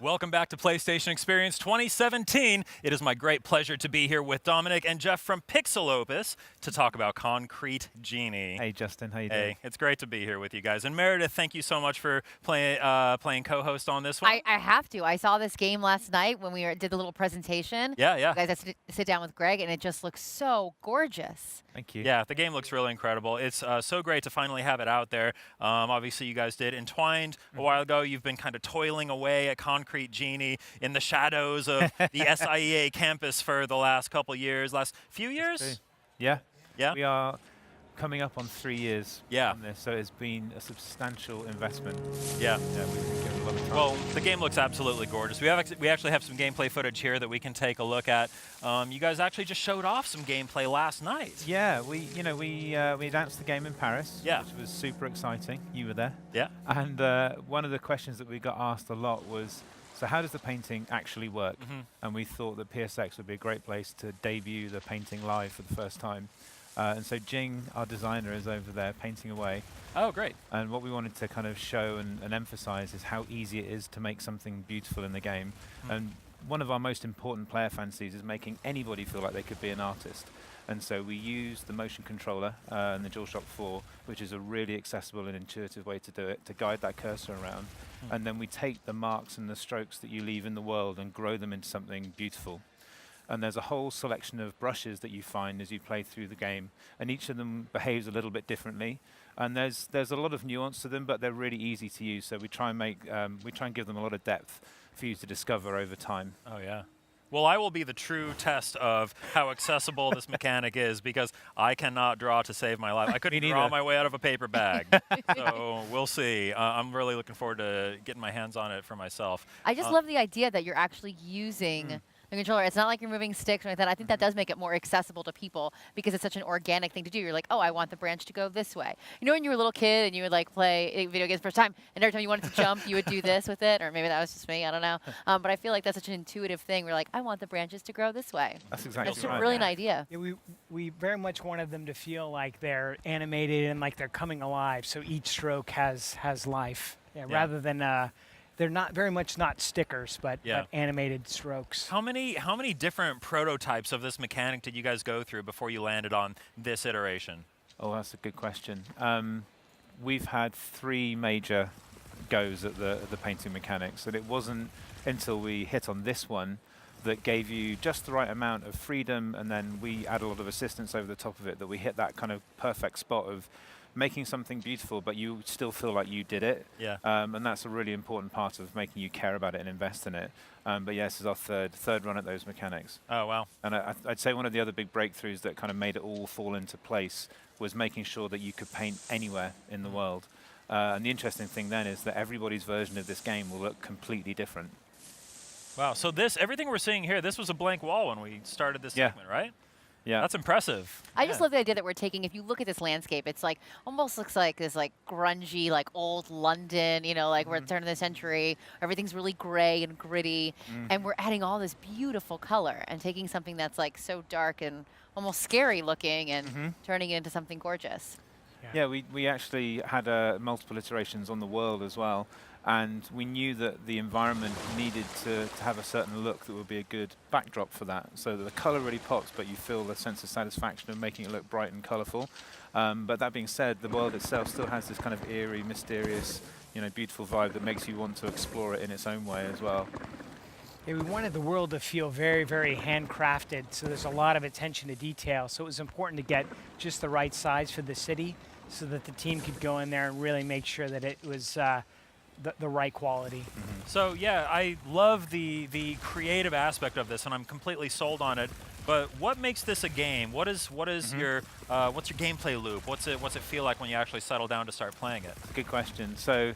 Welcome back to PlayStation Experience 2017. It is my great pleasure to be here with Dominic and Jeff from Pixel Opus to talk about Concrete Genie. Hey, Justin, how you doing? Hey, it's great to be here with you guys. And Meredith, thank you so much for playing co-host on this one. I have to. I saw this game last night when we did the little presentation. Yeah. You guys had to sit down with Greg, and it just looks so gorgeous. Thank you. Yeah, the game looks really incredible. It's so great to finally have it out there. Obviously, you guys did Entwined a while ago. You've been kind of toiling away at Concrete Genie in the shadows of the SIEA campus for the last last few years? Yeah. Yeah. We are coming up on 3 years Yeah. on this, so it's been a substantial investment. Yeah. Yeah, we've been given a lot of time. Well, the game looks absolutely gorgeous. We actually have some gameplay footage here that we can take a look at. You guys actually just showed off some gameplay last night. Yeah, we announced the game in Paris, Yeah. which was super exciting. You were there. Yeah. And one of the questions that we got asked a lot was, so how does the painting actually work? And we thought that PSX would be a great place to debut the painting live for the first time. And so Jing, our designer, is over there painting away. Oh, great. And what we wanted to kind of show and emphasize is how easy it is to make something beautiful in the game. And one of our most important player fantasies is making anybody feel like they could be an artist. And so we use the motion controller and the DualShock 4, which is a really accessible and intuitive way to do it, to guide that cursor around. And then we take the marks and the strokes that you leave in the world and grow them into something beautiful. And there's a whole selection of brushes that you find as you play through the game, and each of them behaves a little bit differently. And there's a lot of nuance to them, but they're really easy to use. So we try and give them a lot of depth for you to discover over time. Oh, yeah. Well, I will be the true test of how accessible this mechanic is, because I cannot draw to save my life. I couldn't draw my way out of a paper bag. So we'll see. I'm really looking forward to getting my hands on it for myself. I just love the idea that you're actually using the controller. It's not like you're moving sticks or like that. I think that does make it more accessible to people because it's such an organic thing to do. You're like, oh, I want the branch to go this way. You know when you were a little kid and you would like play video games for the first time, and every time you wanted to jump, you would do this with it, or maybe that was just me, I don't know. But I feel like that's such an intuitive thing. We're like, I want the branches to grow this way. That's exactly It's right. a brilliant idea. Yeah, we very much wanted them to feel like they're animated and like they're coming alive, so each stroke has life. Yeah, Yeah. Rather than they're not very much not stickers, but animated strokes. How many different prototypes of this mechanic did you guys go through before you landed on this iteration? Oh, that's a good question. We've had 3 major goes at the painting mechanics, and it wasn't until we hit on this one that gave you just the right amount of freedom, and then we add a lot of assistance over the top of it, that we hit that kind of perfect spot of making something beautiful, but you still feel like you did it. Yeah. And that's a really important part of making you care about it and invest in it. But yeah, this is our third run at those mechanics. Oh, wow. And I'd say one of the other big breakthroughs that kind of made it all fall into place was making sure that you could paint anywhere in the world. And the interesting thing then is that everybody's version of this game will look completely different. Wow. So everything we're seeing here, this was a blank wall when we started this segment, right? Yeah. That's impressive. I just love the idea that we're taking, if you look at this landscape, it's like almost looks like this like grungy, like old London, you know, like we're at the turn of the century. Everything's really gray and gritty. And we're adding all this beautiful color and taking something that's like so dark and almost scary looking and turning it into something gorgeous. Yeah, we actually had multiple iterations on the world as well. And we knew that the environment needed to have a certain look that would be a good backdrop for that. So that the color really pops, but you feel the sense of satisfaction of making it look bright and colorful. But that being said, the world itself still has this kind of eerie, mysterious, beautiful vibe that makes you want to explore it in its own way as well. Yeah, we wanted the world to feel very, very handcrafted, so there's a lot of attention to detail. So it was important to get just the right size for the city so that the team could go in there and really make sure that it was the right quality. So yeah, I love the creative aspect of this, and I'm completely sold on it. But what makes this a game? What is your what's your gameplay loop? What's it feel like when you actually settle down to start playing it? Good question. So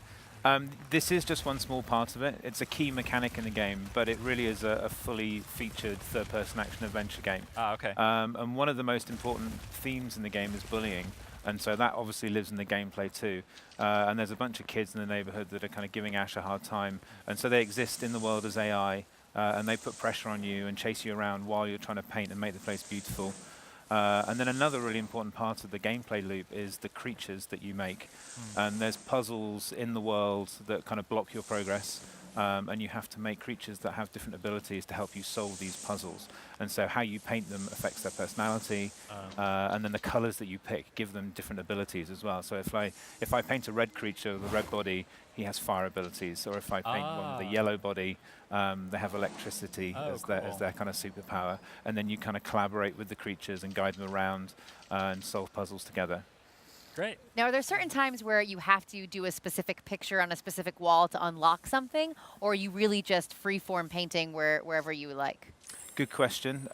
this is just one small part of it. It's a key mechanic in the game, but it really is a fully featured third-person action adventure game. Ah, okay. And one of the most important themes in the game is bullying. And so that obviously lives in the gameplay too. And there's a bunch of kids in the neighborhood that are kind of giving Ash a hard time. And so they exist in the world as AI, and they put pressure on you and chase you around while you're trying to paint and make the place beautiful. And then another really important part of the gameplay loop is the creatures that you make. And there's puzzles in the world that kind of block your progress. and you have to make creatures that have different abilities to help you solve these puzzles. And so how you paint them affects their personality, and then the colors that you pick give them different abilities as well. So if I paint a red creature with a red body, he has fire abilities. Or if I paint one with a yellow body, they have electricity as their kind of superpower. And then you kind of collaborate with the creatures and guide them around and solve puzzles together. Great. Now, are there certain times where you have to do a specific picture on a specific wall to unlock something, or are you really just free-form painting wherever you like? Good question.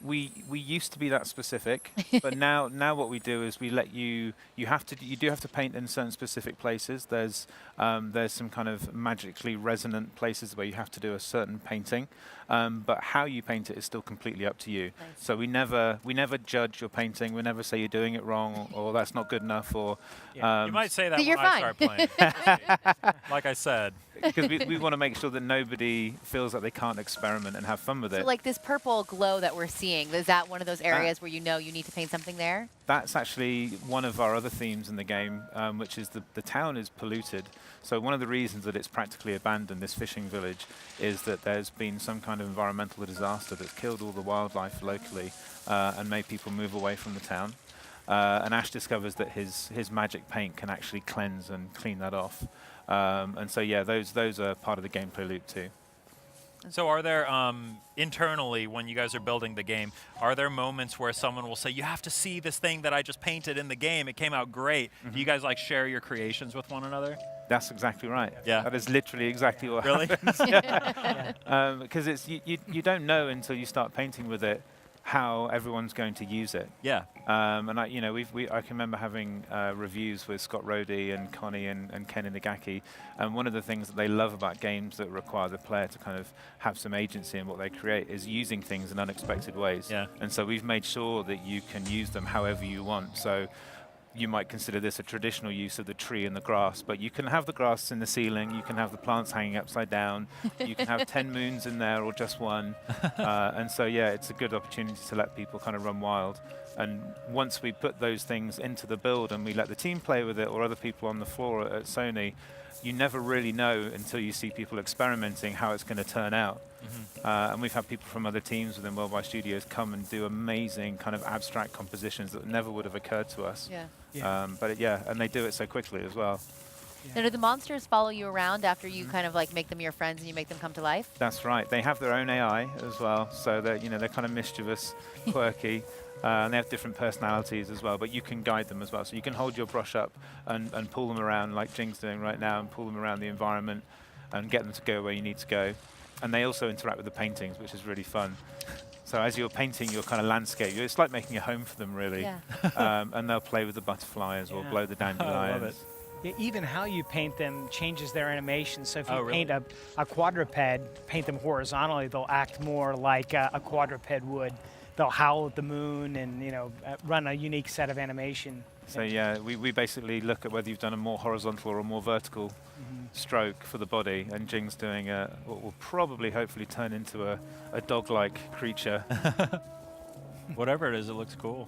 We used to be that specific, but now what we do is we let you do have to paint in certain specific places. There's some kind of magically resonant places where you have to do a certain painting, but how you paint it is still completely up to you. Nice. So we never judge your painting. We never say you're doing it wrong or that's not good enough or. You might say that You're when fine. I start playing. Like I said. Because we want to make sure that nobody feels like they can't experiment and have fun with So it. like this purple glow that we're seeing, is that one of those areas where you know you need to paint something there? That's actually one of our other themes in the game, which is the town is polluted. So one of the reasons that it's practically abandoned, this fishing village, is that there's been some kind of environmental disaster that's killed all the wildlife locally and made people move away from the town. And Ash discovers that his magic paint can actually cleanse and clean that off. And so yeah, those are part of the gameplay loop too. So are there, internally, when you guys are building the game, are there moments where someone will say, you have to see this thing that I just painted in the game, it came out great. Do you guys like share your creations with one another? That's exactly right. Yeah. That is literally exactly what Really? happens. Because it's you don't know until you start painting with it how everyone's going to use it. Yeah. And I can remember having reviews with Scott Rhodey and Connie and Ken Inagaki, and one of the things that they love about games that require the player to kind of have some agency in what they create is using things in unexpected ways. Yeah. And so we've made sure that you can use them however you want. So you might consider this a traditional use of the tree and the grass, but you can have the grass in the ceiling, you can have the plants hanging upside down, you can have 10 moons in there or just one. And so, yeah, it's a good opportunity to let people kind of run wild. And once we put those things into the build and we let the team play with it or other people on the floor at Sony, you never really know until you see people experimenting how it's going to turn out. And we've had people from other teams within Worldwide Studios come and do amazing kind of abstract compositions that never would have occurred to us. Yeah. But yeah, and they do it so quickly as well. Now, do the monsters follow you around after you kind of like make them your friends and you make them come to life? That's right. They have their own AI as well, so they're kind of mischievous, quirky. And they have different personalities as well, but you can guide them as well. So you can hold your brush up and pull them around like Jing's doing right now and pull them around the environment and get them to go where you need to go. And they also interact with the paintings, which is really fun. So as you're painting your kind of landscape, it's like making a home for them, really. Yeah. And they'll play with the butterflies or Yeah. blow the dandelions. I love it. Yeah, even how you paint them changes their animation. So if you Oh, really? paint a quadruped, paint them horizontally, they'll act more like a quadruped would. They'll howl at the moon and run a unique set of animation. So yeah, we basically look at whether you've done a more horizontal or a more vertical stroke for the body, and Jing's doing what will probably, hopefully, turn into a dog-like creature. Whatever it is, it looks cool.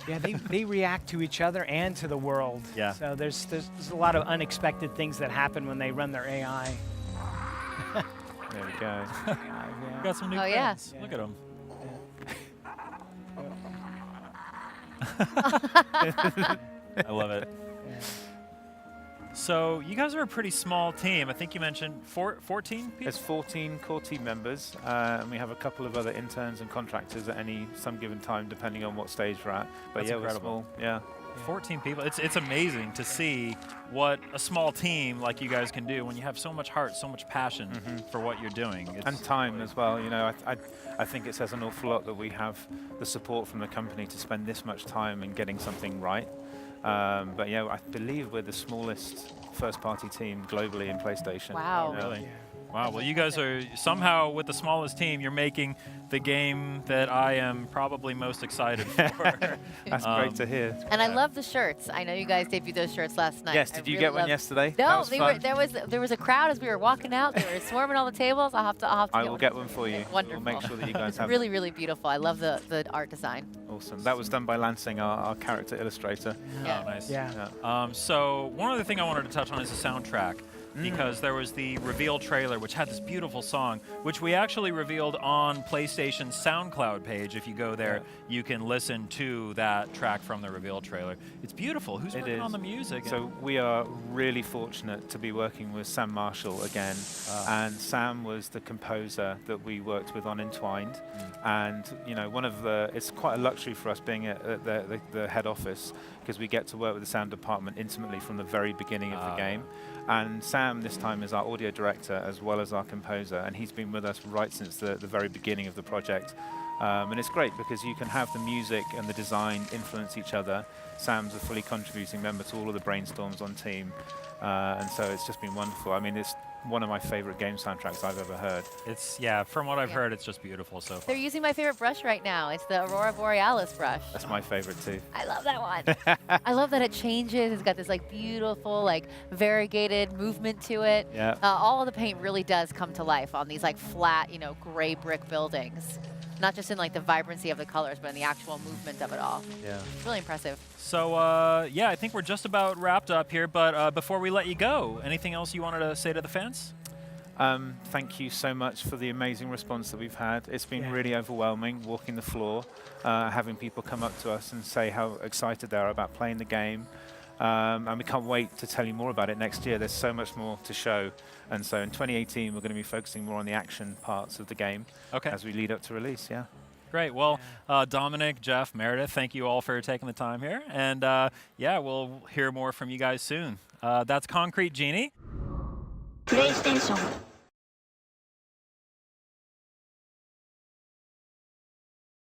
Yeah, they react to each other and to the world. Yeah. So there's a lot of unexpected things that happen when they run their AI. There we go. We got some new Oh, yeah. friends. Look at them. I love it. So you guys are a pretty small team. I think you mentioned 14 people? There's 14 core team members, and we have a couple of other interns and contractors at some given time, depending on what stage we're at. But That's yeah, incredible. we're small. Yeah. 14 people. It's amazing to see what a small team like you guys can do when you have so much heart, so much passion for what you're doing. And time as well. I think it says an awful lot that we have the support from the company to spend this much time in getting something right. But yeah, I believe we're the smallest first-party team globally in PlayStation. Wow. Really? Yeah. Wow. Well, you guys are somehow with the smallest team, you're making the game that I am probably most excited for. That's great to hear. And I love the shirts. I know you guys debuted those shirts last night. Yes, I did you really get one love- yesterday? That No, was they fun. were. There was a crowd as we were walking out. They were swarming all the tables. I'll have to. I will get one for you. Wonderful. We'll make sure that you guys have Really, really beautiful. I love the art design. Awesome. That was done by Lansing, our character illustrator. Yeah. Oh, nice. Yeah. So one other thing I wanted to touch on is the soundtrack. because there was the reveal trailer, which had this beautiful song, which we actually revealed on PlayStation's SoundCloud page. If you go there, you can listen to that track from the reveal trailer. It's beautiful. Who's working on the music? So we are really fortunate to be working with Sam Marshall again. And Sam was the composer that we worked with on Entwined. And, you know, it's quite a luxury for us being at the head office, because we get to work with the sound department intimately from the very beginning of the game. And Sam this time is our audio director as well as our composer, and he's been with us right since the very beginning of the project. And it's great because you can have the music and the design influence each other. Sam's a fully contributing member to all of the brainstorms on team, and so it's just been wonderful. I mean, it's one of my favorite game soundtracks I've ever heard. It's, yeah, from what I've heard, it's just beautiful so far. They're using my favorite brush right now. It's the Aurora Borealis brush. That's my favorite too. I love that one. I love that it changes. It's got this like beautiful, like variegated movement to it. Yeah. All of the paint really does come to life on these like flat, you know, gray brick buildings. Not just in like the vibrancy of the colors, but in the actual movement of it all. Yeah. It's really impressive. So, yeah, I think we're just about wrapped up here, but before we let you go, anything else you wanted to say to the fans? Thank you so much for the amazing response that we've had. It's been really overwhelming walking the floor, having people come up to us and say how excited they are about playing the game. And we can't wait to tell you more about it next year. There's so much more to show. And so in 2018, we're going to be focusing more on the action parts of the game as we lead up to release, Great. Well, Dominic, Jeff, Meredith, thank you all for taking the time here. And yeah, we'll hear more from you guys soon. That's Concrete Genie. PlayStation